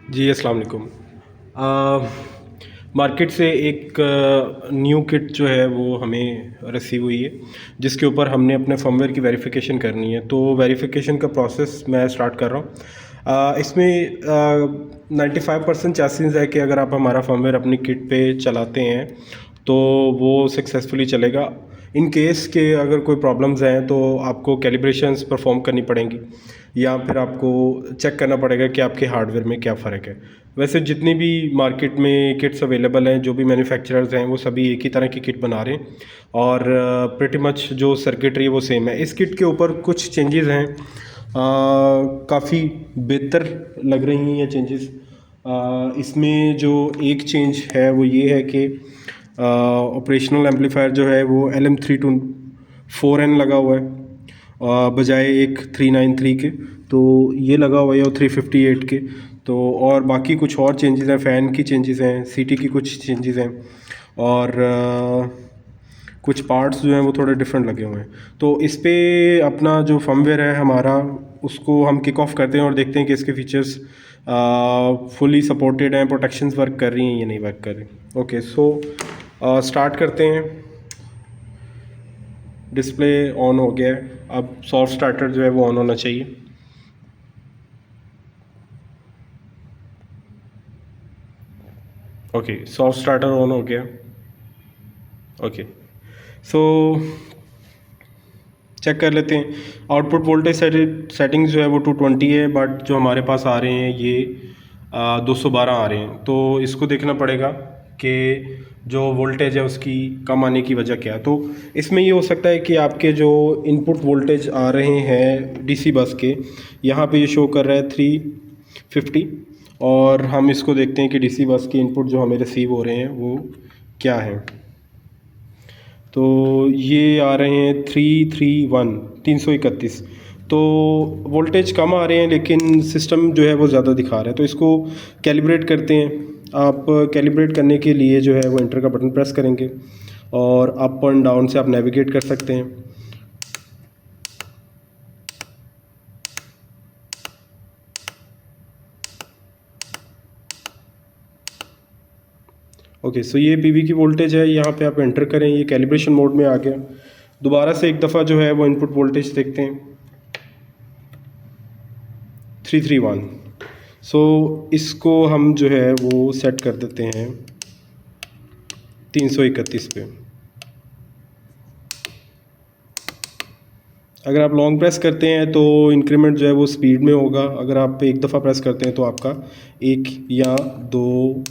जी, अस्सलाम वालेकुम। मार्केट से एक न्यू किट जो है वो हमें रिसीव हुई है, जिसके ऊपर हमने अपने फर्मवेयर की वेरिफ़िकेशन करनी है। तो वेरिफ़िकेशन का प्रोसेस मैं स्टार्ट कर रहा हूँ। इसमें 95% चांसेस है कि अगर आप हमारा फर्मवेयर अपनी किट पे चलाते हैं, तो वो सक्सेसफुली चलेगा। इन केस के अगर कोई प्रॉब्लम्स हैं, तो आपको कैलिब्रेशंस परफॉर्म करनी पड़ेंगी, या फिर आपको चेक करना पड़ेगा कि आपके हार्डवेयर में क्या फ़र्क है। वैसे जितनी भी मार्केट में किट्स अवेलेबल हैं, जो भी मैन्युफैक्चरर्स हैं, वो सभी एक ही तरह की किट बना रहे हैं, और प्रिटी मच जो सर्किटरी है वो सेम है। इस किट के ऊपर कुछ चेंजेस हैं, काफ़ी बेहतर लग रही हैं ये चेंजेस। इसमें जो एक चेंज है वो ये है कि ऑपरेशनल एम्पलीफायर जो है वो LM324N लगा हुआ है, बजाय एक 393 के। तो ये लगा हुआ है, और 358 के। तो और बाकी कुछ और चेंजेस हैं, फ़ैन की चेंजेस हैं, सीटी की कुछ चेंजेस हैं, और कुछ पार्ट्स जो हैं वो थोड़े डिफरेंट लगे हुए हैं। तो इस पे अपना जो फर्मवेयर है हमारा, उसको हम किक ऑफ करते हैं और देखते हैं कि इसके फीचर्स फुली सपोर्टेड हैं, प्रोटेक्शंस वर्क कर रही हैं या नहीं वर्क कर रही। ओके, सो स्टार्ट करते हैं। डिस्प्ले ऑन हो गया है। अब सॉफ्ट स्टार्टर जो है वो ऑन होना चाहिए। ओके, सॉफ्ट स्टार्टर ऑन हो गया। ओके, सो चेक कर लेते हैं। आउटपुट वोल्टेज सेटिंग जो है वो 220 है, बट जो हमारे पास आ रहे हैं ये 212 आ रहे हैं। तो इसको देखना पड़ेगा कि जो वोल्टेज है उसकी कम आने की वजह क्या है। तो इसमें ये हो सकता है कि आपके जो इनपुट वोल्टेज आ रहे हैं डीसी बस के, यहाँ पे ये शो कर रहा है 350, और हम इसको देखते हैं कि डीसी बस के इनपुट जो हमें रिसीव हो रहे हैं वो क्या हैं। तो ये आ रहे हैं 331 तो वोल्टेज कम आ रहे हैं, लेकिन सिस्टम जो है वो ज़्यादा दिखा रहा है। तो इसको कैलिब्रेट करते हैं। आप कैलिब्रेट करने के लिए जो है वो एंटर का बटन प्रेस करेंगे, और अप एंड डाउन से आप नेविगेट कर सकते हैं। ओके, सो ये पीवी की वोल्टेज है, यहाँ पे आप एंटर करें, ये कैलिब्रेशन मोड में आ गया। दोबारा से एक दफ़ा जो है वो इनपुट वोल्टेज देखते हैं, 331। सो इसको हम जो है वो सेट कर देते हैं 331 पे। अगर आप लॉन्ग प्रेस करते हैं तो इंक्रीमेंट जो है वो स्पीड में होगा। अगर आप एक दफ़ा प्रेस करते हैं तो आपका 1 या 2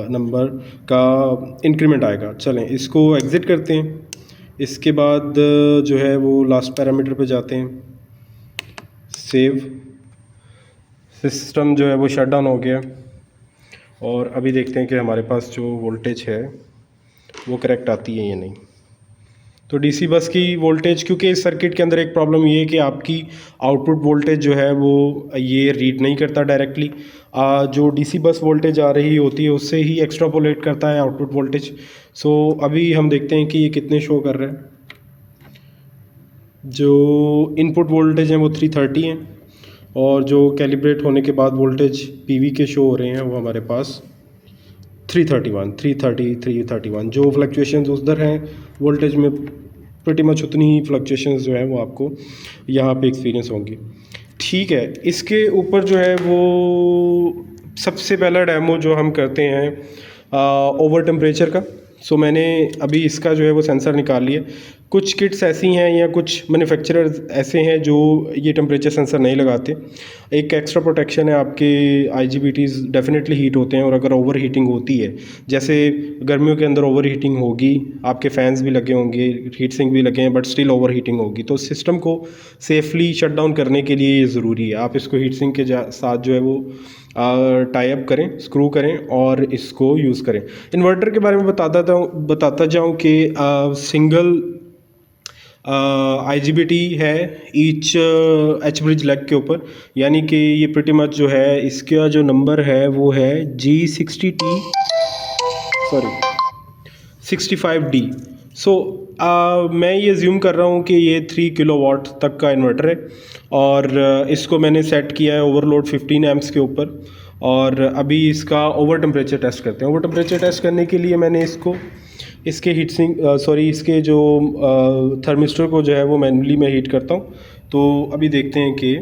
नंबर का इंक्रीमेंट आएगा। चलें, इसको एग्ज़िट करते हैं। इसके बाद जो है वो लास्ट पैरामीटर पे जाते हैं, सेव। सिस्टम जो है वो शट डाउन हो गया, और अभी देखते हैं कि हमारे पास जो वोल्टेज है वो करेक्ट आती है या नहीं। तो डीसी बस की वोल्टेज, क्योंकि इस सर्किट के अंदर एक प्रॉब्लम ये है कि आपकी आउटपुट वोल्टेज जो है वो ये रीड नहीं करता डायरेक्टली। जो डीसी बस वोल्टेज आ रही होती है उससे ही एक्स्ट्रापोलेट करता है आउटपुट वोल्टेज। सो अभी हम देखते हैं कि ये कितने शो कर रहे हैं। जो इनपुट वोल्टेज हैं वो 330 हैं, और जो कैलिब्रेट होने के बाद वोल्टेज पीवी के शो हो रहे हैं वो हमारे पास 331, 330, 331। जो फ्लक्चुएशंस उधर हैं वोल्टेज में, प्रीटी मच उतनी ही फ्लक्चुएशंस जो है वो आपको यहाँ पे एक्सपीरियंस होंगी। ठीक है, इसके ऊपर जो है वो सबसे पहला डेमो जो हम करते हैं ओवर टेम्परेचर का। सो मैंने अभी इसका जो है वो सेंसर निकाल लिया। कुछ किट्स ऐसी हैं या कुछ मैन्युफैक्चरर्स ऐसे हैं जो ये टेम्परेचर सेंसर नहीं लगाते। एक एक्स्ट्रा प्रोटेक्शन है, आपके IGBTs डेफिनेटली हीट होते हैं, और अगर ओवर हीटिंग होती है, जैसे गर्मियों के अंदर ओवर हीटिंग होगी, आपके फैंस भी लगे होंगे, हीट सिंक भी लगे हैं, बट स्टिल ओवर हीटिंग होगी, तो सिस्टम को सेफली शट डाउन करने के लिए ये ज़रूरी है। आप इसको हीट सिंक के साथ जो है वो टाई अप करें, स्क्रू करें, और इसको यूज़ करें। इन्वर्टर के बारे में बताता जाऊँ कि सिंगल IGBT है ईच एच ब्रिज लेग के ऊपर, यानी कि ये प्रिटी मच जो है इसका जो नंबर है वो है G65D। सो मैं ये ज्यूम कर रहा हूँ कि ये 3 किलोवाट तक का इन्वर्टर है, और इसको मैंने सेट किया है ओवरलोड 15 एम्प्स के ऊपर, और अभी इसका ओवर टेम्परेचर टेस्ट करते हैं। ओवर टेम्परेचर टेस्ट करने के लिए मैंने इसके इसके जो थर्मिस्टर को जो है वो मैनुअली मैं हीट करता हूँ। तो अभी देखते हैं कि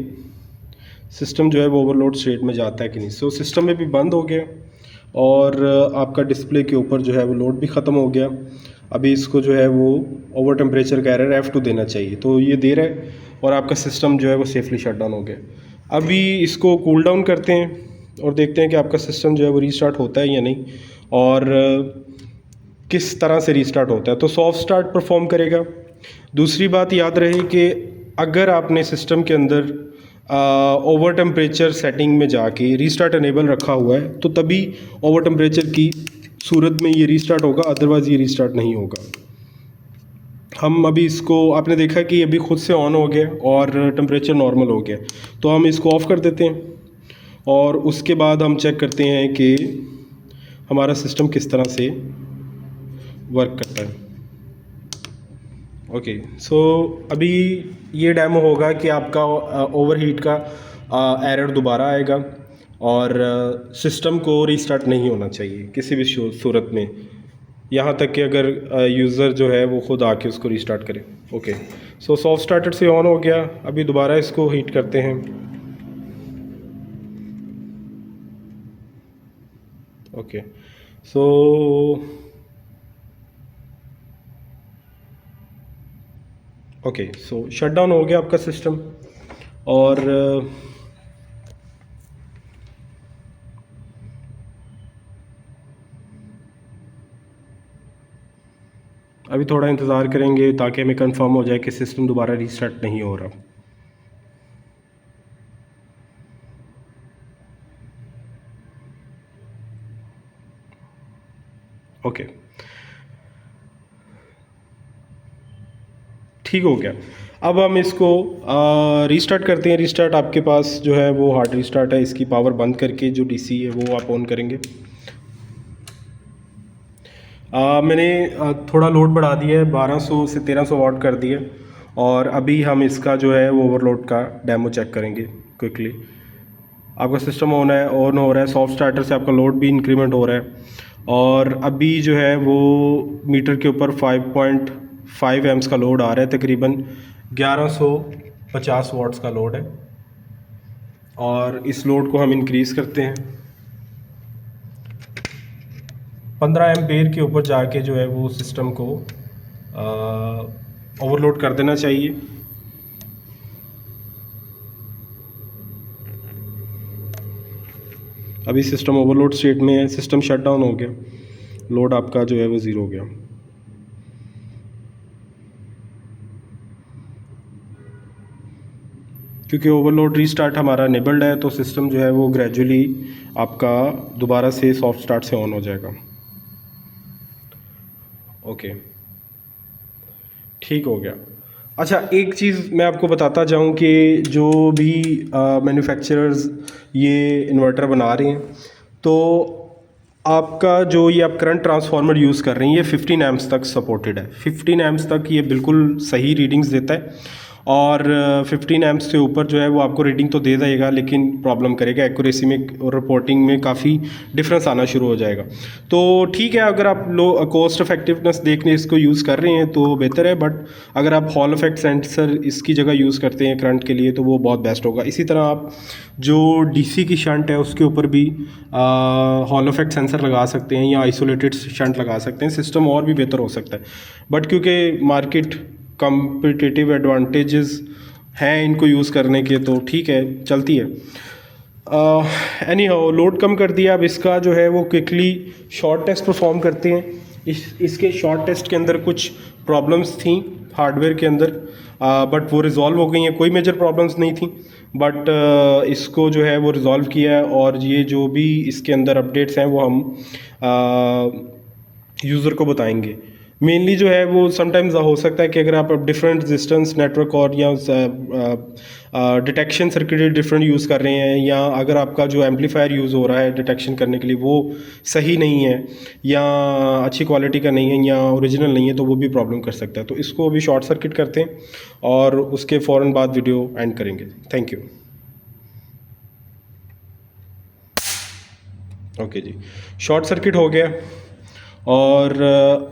सिस्टम जो है वो ओवरलोड स्टेट में जाता है कि नहीं। सो सिस्टम में भी बंद हो गया और आपका डिस्प्ले के ऊपर जो है वो लोड भी ख़त्म हो गया। अभी इसको जो है वो ओवर टेम्परेचर का एरर F2 देना चाहिए, तो ये दे रहा है और आपका सिस्टम जो है वो सेफली शट डाउन हो गया। अभी इसको कूल डाउन करते हैं और देखते हैं कि आपका सिस्टम जो है वो रीस्टार्ट होता है या नहीं, और किस तरह से रीस्टार्ट होता है। तो सॉफ्ट स्टार्ट परफॉर्म करेगा। दूसरी बात याद रहे कि अगर आपने सिस्टम के अंदर ओवर टेम्परेचर सेटिंग में जाके रीस्टार्ट अनेबल रखा हुआ है तो तभी ओवर टेम्परेचर की सूरत में ये रीस्टार्ट होगा, अदरवाइज़ ये रीस्टार्ट नहीं होगा। हम अभी इसको, आपने देखा कि अभी खुद से ऑन हो गया और टेम्परेचर नॉर्मल हो गया, तो हम इसको ऑफ़ कर देते हैं और उसके बाद हम चेक करते हैं कि हमारा सिस्टम किस तरह से वर्क करता है। ओके, सो अभी ये डेमो होगा कि आपका ओवरहीट का एरर दोबारा आएगा और सिस्टम को रीस्टार्ट नहीं होना चाहिए किसी भी सूरत में, यहाँ तक कि अगर यूज़र जो है वो ख़ुद आके उसको रीस्टार्ट करे। ओके, सो सॉफ्ट स्टार्टर से ऑन हो गया। अभी दोबारा इसको हीट करते हैं। ओके, सो शट डाउन हो गया आपका सिस्टम और अभी थोड़ा इंतज़ार करेंगे ताकि हमें कंफर्म हो जाए कि सिस्टम दोबारा रीस्टार्ट नहीं हो रहा। ओके, ठीक हो गया। अब हम इसको रीस्टार्ट करते हैं। रीस्टार्ट आपके पास जो है वो हार्ड रीस्टार्ट है, इसकी पावर बंद करके जो डीसी है वो आप ऑन करेंगे। मैंने थोड़ा लोड बढ़ा दिया है, 1200 से 1300 वाट कर दिया, और अभी हम इसका जो है वो ओवरलोड का डेमो चेक करेंगे क्विकली। आपका सिस्टम ऑन हो रहा है, सॉफ्ट स्टार्टर से आपका लोड भी इंक्रीमेंट हो रहा है और अभी जो है वो मीटर के ऊपर 5.5 एम्स का लोड आ रहा है, तकरीबन 1150 वाट्स का लोड है। और इस लोड को हम इंक्रीज़ करते हैं 15 एम्पेयर के ऊपर जाके जो है वो सिस्टम को ओवरलोड कर देना चाहिए। अभी सिस्टम ओवरलोड स्टेट में है, सिस्टम शट डाउन हो गया, लोड आपका जो है वो ज़ीरो हो गया। क्योंकि ओवरलोड रीस्टार्ट हमारा इनेबल्ड है तो सिस्टम जो है वो ग्रेजुअली आपका दोबारा से सॉफ्ट स्टार्ट से ऑन हो जाएगा। ओके, ठीक हो गया। अच्छा, एक चीज़ मैं आपको बताता जाऊं कि जो भी मैन्युफैक्चरर्स ये इन्वर्टर बना रहे हैं, तो आपका जो ये आप करंट ट्रांसफार्मर यूज़ कर रहे हैं ये 15 एम्प्स तक सपोर्टेड है। 15 एम्प्स तक ये बिल्कुल सही रीडिंग्स देता है और 15 एम्प्स से ऊपर जो है वो आपको रीडिंग तो दे देगा लेकिन प्रॉब्लम करेगा, एक्यूरेसी में और रिपोर्टिंग में काफ़ी डिफरेंस आना शुरू हो जाएगा। तो ठीक है, अगर आप लो कॉस्ट इफेक्टिवनेस देखने इसको यूज़ कर रहे हैं तो बेहतर है, बट अगर आप हॉल इफेक्ट सेंसर इसकी जगह यूज़ करते हैं करंट के लिए तो वो बहुत बेस्ट होगा। इसी तरह आप जो डीसी की शंट है उसके ऊपर भी हॉल इफेक्ट सेंसर लगा सकते हैं या आइसोलेटेड शंट लगा सकते हैं, सिस्टम और भी बेहतर हो सकता है। बट क्योंकि मार्केट कॉम्पिटिटिव एडवांटेजेस हैं इनको यूज़ करने के, तो ठीक है, चलती है। एनी हाउ, लोड कम कर दिया। अब इसका जो है वो क्विकली शॉर्ट टेस्ट परफॉर्म करते हैं। इसके शॉर्ट टेस्ट के अंदर कुछ प्रॉब्लम्स थी हार्डवेयर के अंदर, बट वो रिज़ॉल्व हो गई हैं, कोई मेजर प्रॉब्लम्स नहीं थी, बट इसको जो है वो रिज़ॉल्व किया है और ये जो भी इसके अंदर अपडेट्स हैं वो हम यूज़र को बताएंगे। मेनली जो है वो समटाइम्स हो सकता है कि अगर आप डिफरेंट रेजिस्टेंस नेटवर्क और या डिटेक्शन सर्किट डिफरेंट यूज़ कर रहे हैं, या अगर आपका जो एम्पलीफायर यूज़ हो रहा है डिटेक्शन करने के लिए वो सही नहीं है या अच्छी क्वालिटी का नहीं है या ओरिजिनल नहीं है, तो वो भी प्रॉब्लम कर सकता है। तो इसको अभी शॉर्ट सर्किट करते हैं और उसके फ़ौरन बाद वीडियो एंड करेंगे। Thank you. ओके जी, शॉर्ट सर्किट हो गया और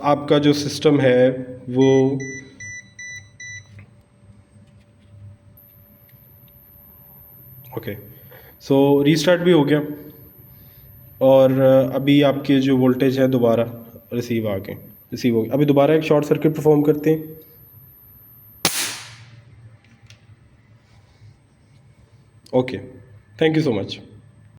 आपका जो सिस्टम है वो ओके, सो रीस्टार्ट भी हो गया और अभी आपके जो वोल्टेज है दोबारा रिसीव हो गया। अभी दोबारा एक शॉर्ट सर्किट परफॉर्म करते हैं। Okay, thank you so much.